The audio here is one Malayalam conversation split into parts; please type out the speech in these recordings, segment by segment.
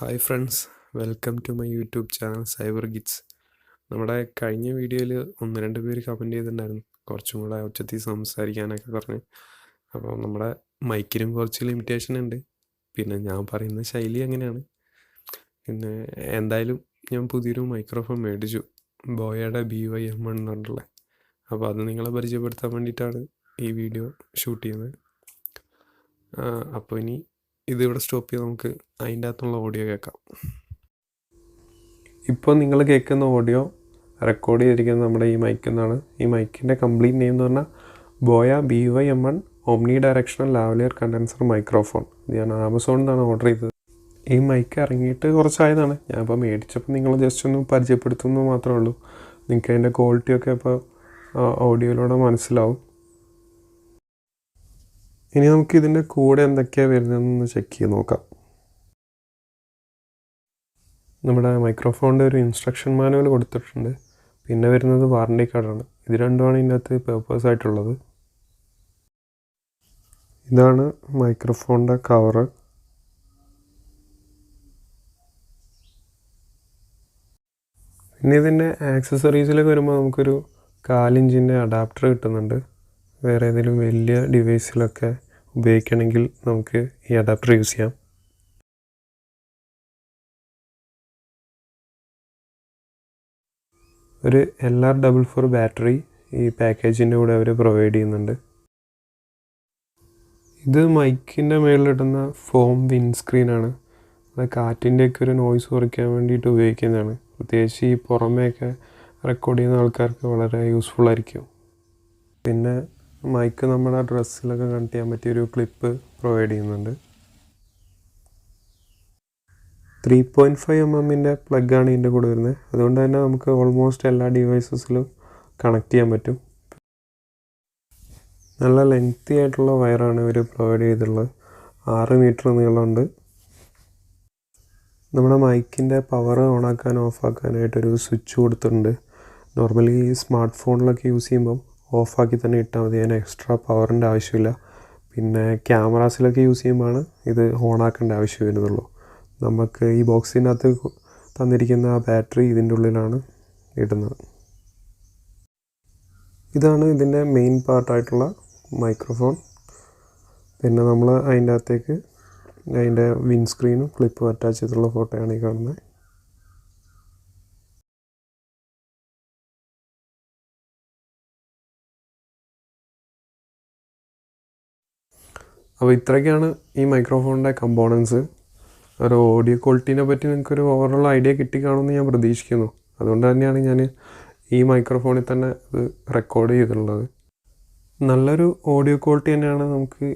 Hi friends, welcome to my YouTube channel cyber gits. നമ്മുടെ കഴിഞ്ഞ വീഡിയോയിൽ 1-2 പേര് കമൻറ്റ് ചെയ്തിട്ടുണ്ടായിരുന്നു കുറച്ചും കൂടെ ഉച്ചത്തിൽ സംസാരിക്കാനൊക്കെ പറഞ്ഞ്. അപ്പോൾ നമ്മുടെ മൈക്കിനും കുറച്ച് ലിമിറ്റേഷൻ ഉണ്ട്, പിന്നെ ഞാൻ പറയുന്ന ശൈലി അങ്ങനെയാണ്. പിന്നെ എന്തായാലും ഞാൻ പുതിയൊരു മൈക്രോഫോൺ മേടിച്ചു, ബോയയുടെ BY-M1 എന്ന് പറഞ്ഞിട്ടുള്ളത്. അപ്പോൾ അത് നിങ്ങളെ പരിചയപ്പെടുത്താൻ വേണ്ടിയിട്ടാണ് ഈ വീഡിയോ ഷൂട്ട് ചെയ്യുന്നത്. അപ്പോൾ ഇനി ഇതിവിടെ സ്റ്റോപ്പ് ചെയ്ത് നമുക്ക് അതിൻ്റെ അകത്തുള്ള ഓഡിയോ കേൾക്കാം. ഇപ്പോൾ നിങ്ങൾ കേൾക്കുന്ന ഓഡിയോ റെക്കോർഡ് ചെയ്തിരിക്കുന്നത് നമ്മുടെ ഈ മൈക്കിൽ നിന്നാണ്. ഈ മൈക്കിൻ്റെ കംപ്ലീറ്റ് നെയിം എന്ന് പറഞ്ഞാൽ ബോയ BY-M1 omni directional lavalier condenser microphone. ഞാൻ ആമസോണിൽ നിന്നാണ് ഓർഡർ ചെയ്തത്. ഈ മൈക്ക് ഇറങ്ങിയിട്ട് കുറച്ചായതാണ്. ഞാനിപ്പോൾ മേടിച്ചപ്പോൾ നിങ്ങൾ ജസ്റ്റ് ഒന്ന് പരിചയപ്പെടുത്തുന്നത് മാത്രമേ ഉള്ളൂ. നിങ്ങൾക്ക് അതിൻ്റെ ക്വാളിറ്റിയൊക്കെ ഇപ്പോൾ ഓഡിയോയിലൂടെ മനസ്സിലാവും. ഇനി നമുക്ക് ഇതിൻ്റെ കൂടെ എന്തൊക്കെയാണ് വരുന്നതെന്ന് ചെക്ക് ചെയ്ത് നോക്കാം. നമ്മുടെ മൈക്രോഫോണിൻ്റെ ഒരു ഇൻസ്ട്രക്ഷൻ മാനുവൽ കൊടുത്തിട്ടുണ്ട്. പിന്നെ വരുന്നത് വാറണ്ടി കാർഡാണ്. ഇത് രണ്ടുമാണ് ഇതിൻ്റെ അകത്ത് പേപ്പേഴ്സ് ആയിട്ടുള്ളത്. ഇതാണ് മൈക്രോഫോണിൻ്റെ കവറ്. പിന്നെ ഇതിൻ്റെ ആക്സസറീസിലൊക്കെ വരുമ്പോൾ നമുക്കൊരു 4 ഇഞ്ചിൻ്റെ അഡാപ്റ്റർ കിട്ടുന്നുണ്ട്. വേറെ ഏതെങ്കിലും വലിയ ഡിവൈസിലൊക്കെ ഉപയോഗിക്കണമെങ്കിൽ നമുക്ക് ഈ അഡാപ്റ്റർ യൂസ് ചെയ്യാം. ഒരു LR44 ബാറ്ററി ഈ പാക്കേജിൻ്റെ കൂടെ അവർ പ്രൊവൈഡ് ചെയ്യുന്നുണ്ട്. ഇത് മൈക്കിൻ്റെ മേളിലിടുന്ന ഫോം വിൻസ്ക്രീനാണ്. അത് കാറ്റിൻ്റെയൊക്കെ ഒരു നോയ്സ് കുറയ്ക്കാൻ വേണ്ടിയിട്ട് ഉപയോഗിക്കുന്നതാണ്. പ്രത്യേകിച്ച് ഈ പുറമേയൊക്കെ റെക്കോർഡ് ചെയ്യുന്ന ആൾക്കാർക്ക് വളരെ യൂസ്ഫുൾ ആയിരിക്കും. പിന്നെ മൈക്ക് നമ്മുടെ ഡ്രസ്സിലൊക്കെ കണക്ട് ചെയ്യാൻ പറ്റിയൊരു ക്ലിപ്പ് പ്രൊവൈഡ് ചെയ്യുന്നുണ്ട്. 3.5 mm പ്ലഗാണ് ഇതിൻ്റെ കൂടെ വരുന്നത്. അതുകൊണ്ട് തന്നെ നമുക്ക് ഓൾമോസ്റ്റ് എല്ലാ ഡിവൈസസിലും കണക്ട് ചെയ്യാൻ പറ്റും. നല്ല ലെങ്തി ആയിട്ടുള്ള വയറാണ് ഇവർ പ്രൊവൈഡ് ചെയ്തിട്ടുള്ളത്. 6 മീറ്റർ നീളമുണ്ട്. നമ്മുടെ മൈക്കിൻ്റെ പവർ ഓണാക്കാൻ ഓഫാക്കാനായിട്ടൊരു സ്വിച്ച് കൊടുത്തിട്ടുണ്ട്. നോർമലി സ്മാർട്ട് ഫോണിലൊക്കെ യൂസ് ചെയ്യുമ്പം ഓഫാക്കി തന്നെ ഇട്ടാൽ മതി, അതിന് എക്സ്ട്രാ പവറിൻ്റെ ആവശ്യമില്ല. പിന്നെ ക്യാമറാസിലൊക്കെ യൂസ് ചെയ്യുമ്പോഴാണ് ഇത് ഓണാക്കേണ്ട ആവശ്യം വരുന്നുള്ളൂ. നമുക്ക് ഈ ബോക്സിനകത്ത് തന്നിരിക്കുന്ന ആ ബാറ്ററി ഇതിൻ്റെ ഉള്ളിലാണ് ഇടുന്നത്. ഇതാണ് ഇതിൻ്റെ മെയിൻ പാർട്ടായിട്ടുള്ള മൈക്രോഫോൺ. പിന്നെ നമ്മൾ അതിൻ്റെ അകത്തേക്ക് അതിൻ്റെ വിൻസ്ക്രീനും ക്ലിപ്പും അറ്റാച്ച് ചെയ്തിട്ടുള്ള ഫോട്ടോയാണ് ഈ കാണുന്നത്. അപ്പോൾ ഇത്രയൊക്കെയാണ് ഈ മൈക്രോഫോണിൻ്റെ കമ്പോണൻസ്. ഒരു ഓഡിയോ ക്വാളിറ്റീനെ പറ്റി നിങ്ങൾക്കൊരു ഓവറോൾ ഐഡിയ കിട്ടിക്കാണുമെന്ന് ഞാൻ പ്രതീക്ഷിക്കുന്നു. അതുകൊണ്ട് തന്നെയാണ് ഞാൻ ഈ മൈക്രോഫോണിൽ തന്നെ ഇത് റെക്കോർഡ് ചെയ്തിട്ടുള്ളത്. നല്ലൊരു ഓഡിയോ ക്വാളിറ്റി തന്നെയാണ് നമുക്ക്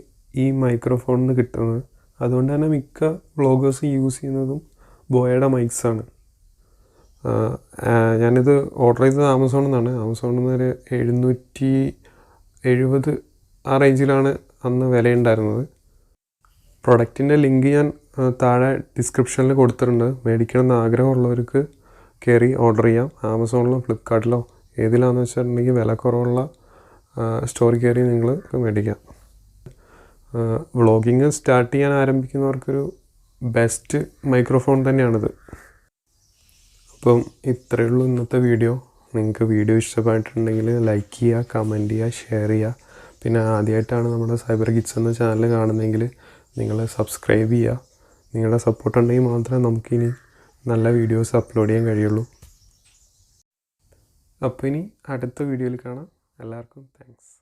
ഈ മൈക്രോഫോണിൽ നിന്ന് കിട്ടുന്നത്. അതുകൊണ്ട് തന്നെ മിക്ക വ്ളോഗേഴ്സ് യൂസ് ചെയ്യുന്നതും ബോയയുടെ മൈക്സാണ്. ഞാനിത് ഓർഡർ ചെയ്തത് ആമസോണിൽ നിന്നാണ്. ആമസോണിൽ നിന്ന് ഒരു 770 ആ റേഞ്ചിലാണ് അന്ന് വിലയുണ്ടായിരുന്നത്. പ്രൊഡക്റ്റിൻ്റെ ലിങ്ക് ഞാൻ താഴെ ഡിസ്ക്രിപ്ഷനിൽ കൊടുത്തിട്ടുണ്ട്. മേടിക്കണമെന്ന് ആഗ്രഹമുള്ളവർക്ക് കയറി ഓർഡർ ചെയ്യാം. ആമസോണിലോ ഫ്ലിപ്കാർട്ടിലോ ഏതിലാണെന്ന് വെച്ചിട്ടുണ്ടെങ്കിൽ വില കുറവുള്ള സ്റ്റോറിൽ കയറി നിങ്ങൾ മേടിക്കാം. വ്ളോഗിങ് സ്റ്റാർട്ട് ചെയ്യാൻ ആരംഭിക്കുന്നവർക്കൊരു ബെസ്റ്റ് മൈക്രോഫോൺ തന്നെയാണിത്. അപ്പം ഇത്രയേ ഉള്ളൂ ഇന്നത്തെ വീഡിയോ. നിങ്ങൾക്ക് വീഡിയോ ഇഷ്ടപ്പെട്ടിട്ടുണ്ടെങ്കിൽ ലൈക്ക് ചെയ്യുക, കമൻറ്റ് ചെയ്യുക, ഷെയർ ചെയ്യുക. പിന്നെ ആദ്യമായിട്ടാണ് നമ്മുടെ സൈബർ ഗിറ്റ്സ് എന്ന ചാനൽ കാണുന്നതെങ്കിൽ നിങ്ങൾ സബ്സ്ക്രൈബ് ചെയ്യുക. നിങ്ങളുടെ സപ്പോർട്ട് ഉണ്ടെങ്കിൽ മാത്രമേ നമുക്കിനി നല്ല വീഡിയോസ് അപ്ലോഡ് ചെയ്യാൻ കഴിയുള്ളൂ. അപ്പോൾ ഇനി അടുത്ത വീഡിയോയിൽ കാണാം. എല്ലാവർക്കും താങ്ക്സ്.